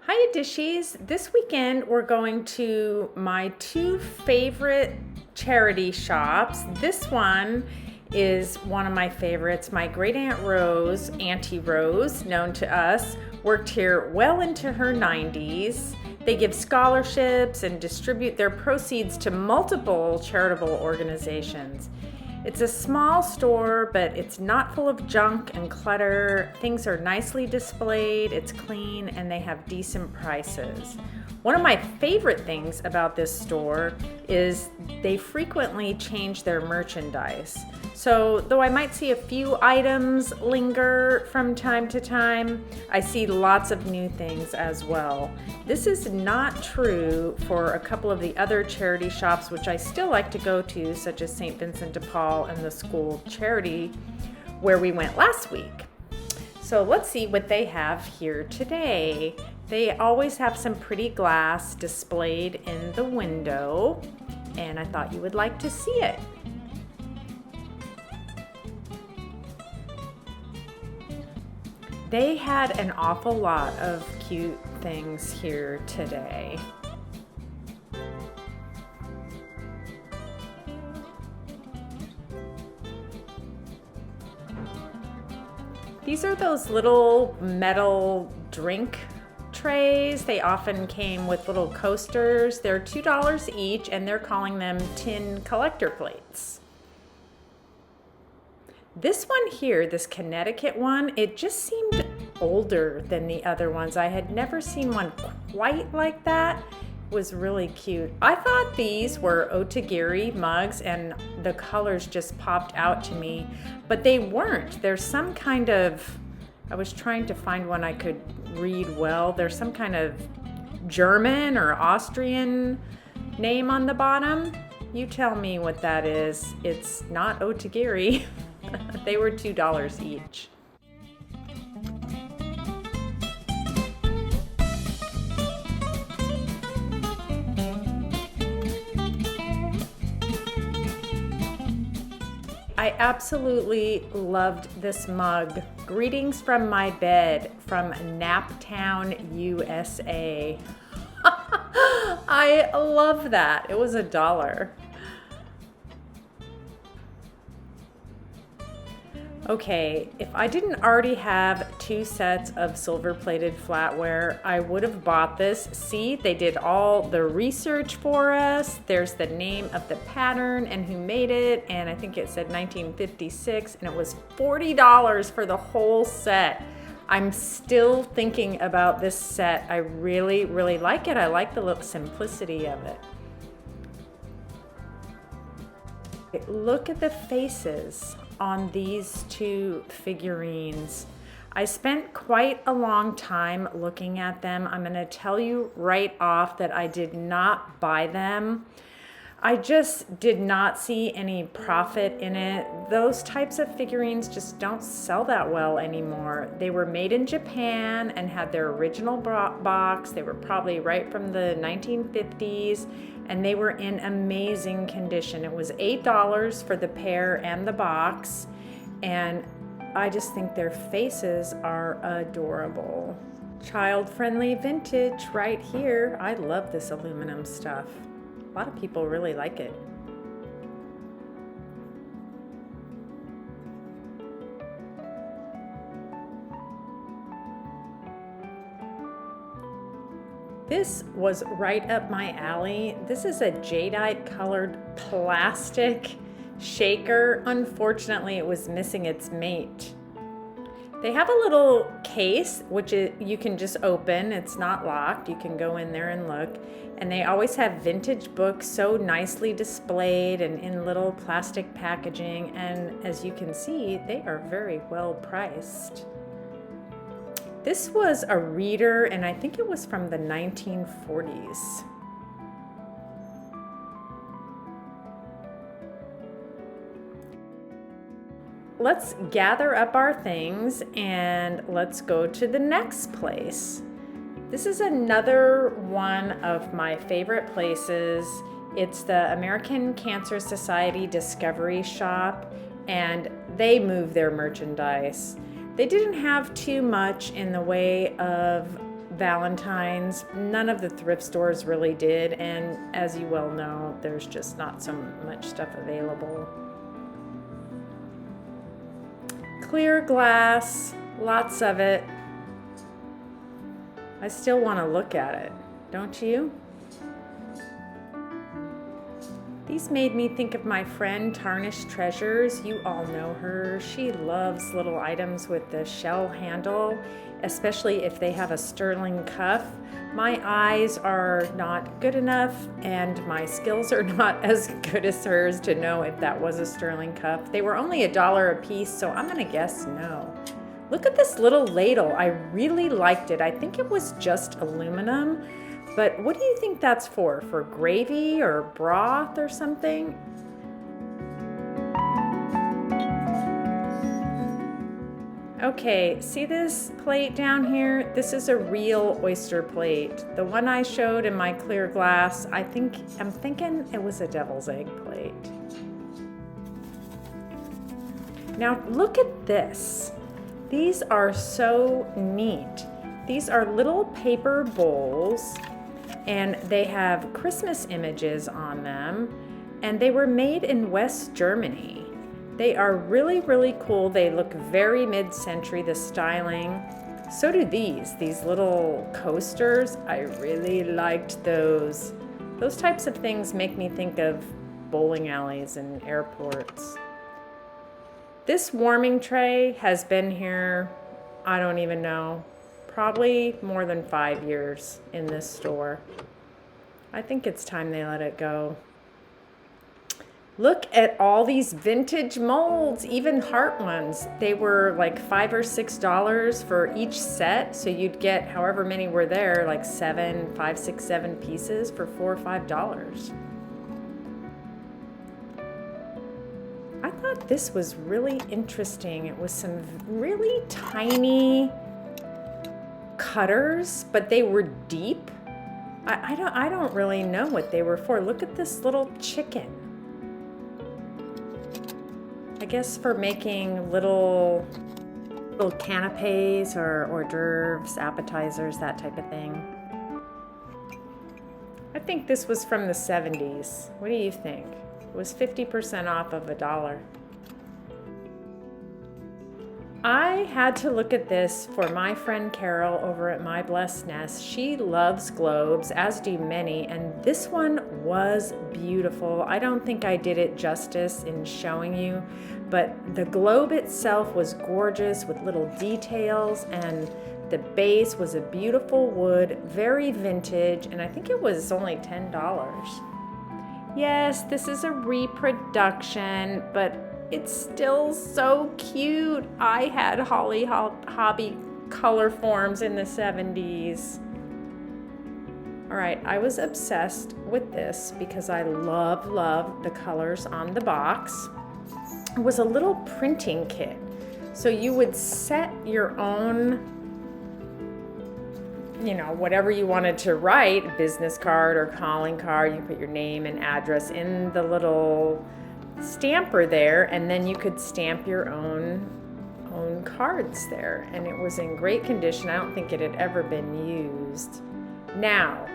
Hiya Dishies. This weekend we're going to my two favorite charity shops. This one is one of my favorites. My great Aunt Rose, Auntie Rose, known to us, worked here well into her 90s. They give scholarships and distribute their proceeds to multiple charitable organizations. It's a small store, but it's not full of junk and clutter. Things are nicely displayed, it's clean, and they have decent prices. One of my favorite things about this store is they frequently change their merchandise. So, though I might see a few items linger from time to time, I see lots of new things as well. This is not true for a couple of the other charity shops which I still like to go to, such as St. Vincent de Paul and the school charity where we went last week. So let's see what they have here today. They always have some pretty glass displayed in the window, and I thought you would like to see it. They had an awful lot of cute things here today. These are those little metal drink trays. They often came with little coasters. They're $2 each, and they're calling them tin collector plates. This one here, this Connecticut one, it just seemed older than the other ones. I had never seen one quite like that. It was really cute. I thought these were otagiri mugs and the colors just popped out to me, but they weren't. There's some kind of, I was trying to find one I could read well. There's some kind of German or Austrian name on the bottom. You tell me what that is. It's not otagiri. They were $2 each. I absolutely loved this mug. Greetings from my bed from Naptown, USA. I love that. It was $1. Okay, if I didn't already have 2 sets of silver-plated flatware, I would have bought this. See, they did all the research for us. There's the name of the pattern and who made it, and I think it said 1956, and it was $40 for the whole set. I'm still thinking about this set. I really, really like it. I like the simplicity of it. Look at the faces on these two figurines. I spent quite a long time looking at them. I'm going to tell you right off that I did not buy them. I just did not see any profit in it. Those types of figurines just don't sell that well anymore. They were made in Japan and had their original box. They were probably right from the 1950s, and they were in amazing condition. It was $8 for the pair and the box, and I just think their faces are adorable. Child-friendly vintage right here. I love this aluminum stuff. A lot of people really like it. This was right up my alley. This is a jadeite colored plastic shaker. Unfortunately, it was missing its mate. They have a little case, which you can just open. It's not locked. You can go in there and look. And they always have vintage books so nicely displayed and in little plastic packaging. And as you can see, they are very well priced. This was a reader, and I think it was from the 1940s. Let's gather up our things and let's go to the next place. This is another one of my favorite places. It's the American Cancer Society Discovery Shop, and they move their merchandise. They didn't have too much in the way of Valentine's. None of the thrift stores really did, and as you well know, there's just not so much stuff available. Clear glass, lots of it. I still want to look at it, don't you? These made me think of my friend Tarnished Treasures. You all know her. She loves little items with the shell handle, especially if they have a sterling cuff. My eyes are not good enough and my skills are not as good as hers to know if that was a sterling cuff. They were only $1 a piece, so I'm gonna guess no. Look at this little ladle. I really liked it. I think it was just aluminum. But what do you think that's for? For gravy or broth or something? Okay, see this plate down here? This is a real oyster plate. The one I showed in my clear glass, I'm thinking it was a devil's egg plate. Now look at this. These are so neat. These are little paper bowls, and they have Christmas images on them, and they were made in West Germany. They are really, really cool. They look very mid-century, the styling. So do these little coasters. I really liked those. Those types of things make me think of bowling alleys and airports. This warming tray has been here, I don't even know, probably more than 5 years in this store. I think it's time they let it go. Look at all these vintage molds, even heart ones. They were like $5 or $6 for each set, so you'd get however many were there, like 5, 6, 7 pieces for $4 or $5. I thought this was really interesting. It was some really tiny cutters, but they were deep. I don't really know what they were for. Look at this little chicken. I guess for making little canapes or hors d'oeuvres, appetizers, that type of thing. I think this was from the 70s. What do you think? It was 50% off of $1. I had to look at this for my friend Carol over at My Blessed Nest. She loves globes, as do many, and this one was beautiful. I don't think I did it justice in showing you, but the globe itself was gorgeous with little details, and the base was a beautiful wood, very vintage, and I think it was only $10. Yes, this is a reproduction, but it's still so cute. I had Holly Hobby color forms in the 70s. All right, I was obsessed with this because I love the colors on the box. It was a little printing kit. So you would set your own, whatever you wanted to write, business card or calling card. You put your name and address in the little stamper there, and then you could stamp your own cards there, and it was in great condition. I don't think it had ever been used. Now,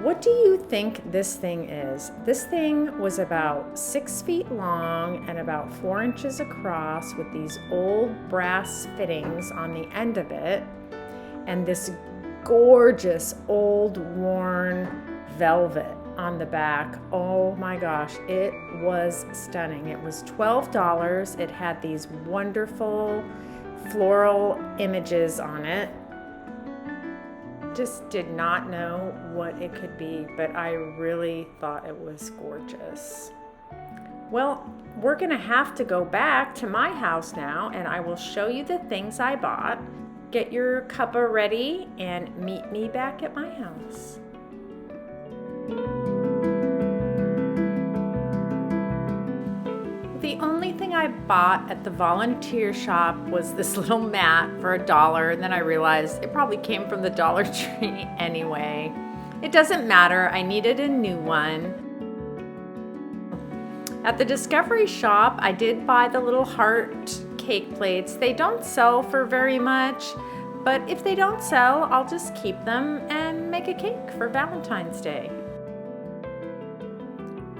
what do you think this thing is? This thing was about 6 feet long and about 4 inches across, with these old brass fittings on the end of it, and this gorgeous old worn velvet on the back. Oh my gosh, it was stunning. It was $12. It had these wonderful floral images on it. Just did not know what it could be, but I really thought it was gorgeous. Well, we're gonna have to go back to my house now, and I will show you the things I bought. Get your cuppa ready and meet me back at my house. The only thing I bought at the volunteer shop was this little mat for $1, and then I realized it probably came from the Dollar Tree anyway. It doesn't matter, I needed a new one. At the Discovery shop, I did buy the little heart cake plates. They don't sell for very much, But if they don't sell, I'll just keep them and make a cake for Valentine's Day.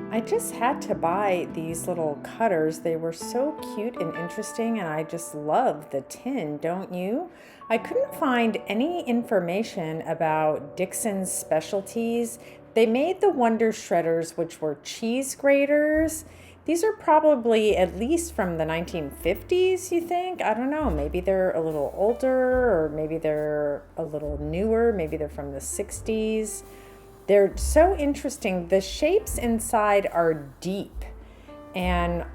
I just had to buy these little cutters. They were so cute and interesting, and I just love the tin, don't you? I couldn't find any information about Dixon's specialties. They made the Wonder Shredders, which were cheese graters. These are probably at least from the 1950s, you think? I don't know. Maybe they're a little older, or maybe they're a little newer. Maybe they're from the 60s. They're so interesting. The shapes inside are deep, and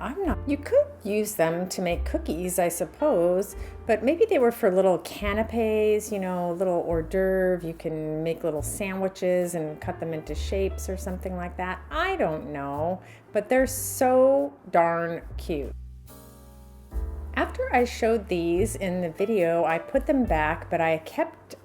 you could use them to make cookies, I suppose, but maybe they were for little canapes, little hors d'oeuvre. You can make little sandwiches and cut them into shapes or something like that. I don't know, but they're so darn cute. After I showed these in the video, I put them back, but I kept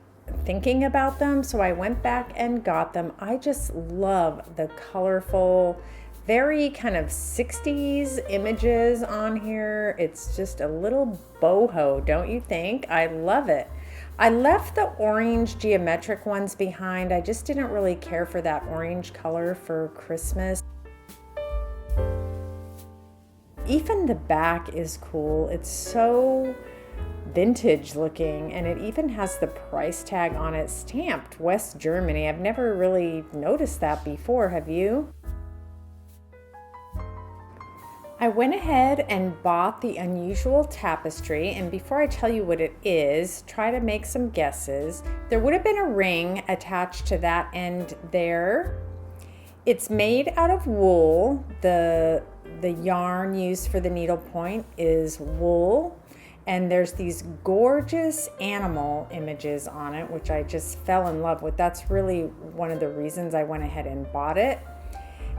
thinking about them, so I went back and got them. I just love the colorful, very kind of 60s images on here. It's just a little boho, don't you think? I love it. I left the orange geometric ones behind. I just didn't really care for that orange color for Christmas. Even the back is cool. It's so vintage looking, and it even has the price tag on it stamped West Germany. I've never really noticed that before, have you? I went ahead and bought the unusual tapestry, and before I tell you what it is, try to make some guesses. There would have been a ring attached to that end there. It's made out of wool. The yarn used for the needlepoint is wool. And there's these gorgeous animal images on it, which I just fell in love with. That's really one of the reasons I went ahead and bought it.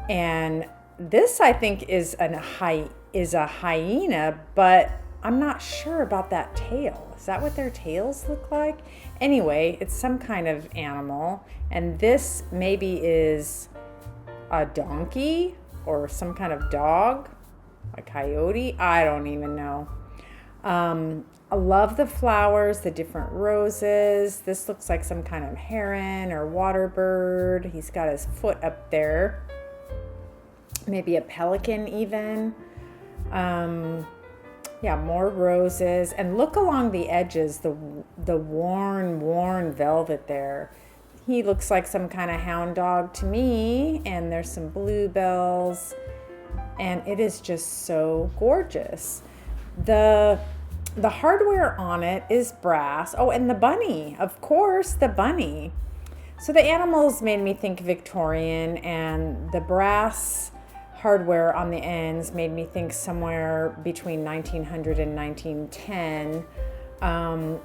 And this, I think, is a hyena, but I'm not sure about that tail. Is that what their tails look like? Anyway, it's some kind of animal. And this maybe is a donkey or some kind of dog, a coyote. I don't even know. I love the flowers, the different roses. This looks like some kind of heron or water bird. He's got his foot up there. Maybe a pelican even. Yeah, more roses. And look along the edges, the worn velvet there. He looks like some kind of hound dog to me. And there's some bluebells. And it is just so gorgeous. The hardware on it is brass. Oh, and the bunny, of course, the bunny. So the animals made me think Victorian, and the brass hardware on the ends made me think somewhere between 1900 and 1910.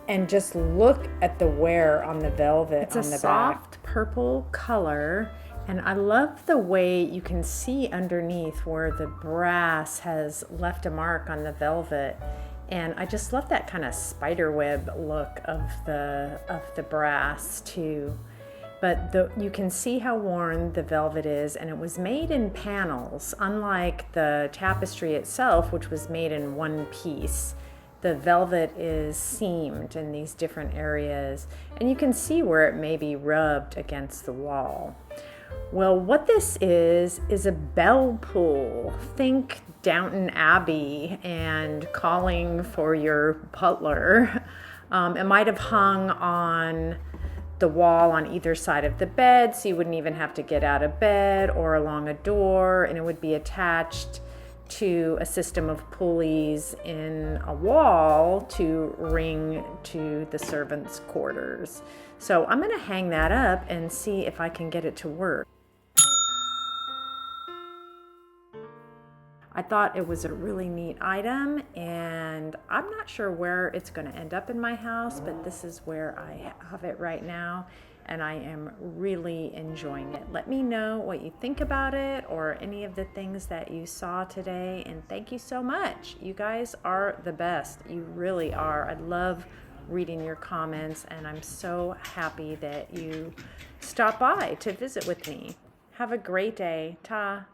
And just look at the wear on the velvet on the back. It's a soft purple color. And I love the way you can see underneath where the brass has left a mark on the velvet. And I just love that kind of spiderweb look of the brass too. But you can see how worn the velvet is, and it was made in panels, unlike the tapestry itself, which was made in one piece. The velvet is seamed in these different areas, and you can see where it may be rubbed against the wall. Well, what this is a bell pull. Think Downton Abbey and calling for your butler. It might have hung on the wall on either side of the bed, so you wouldn't even have to get out of bed, or along a door, and it would be attached to a system of pulleys in a wall to ring to the servants' quarters. So I'm going to hang that up and see if I can get it to work. I thought it was a really neat item, and I'm not sure where it's going to end up in my house, but this is where I have it right now, and I am really enjoying it. Let me know what you think about it or any of the things that you saw today, and thank you so much. You guys are the best. You really are. I love reading your comments, and I'm so happy that you stopped by to visit with me. Have a great day. Ta.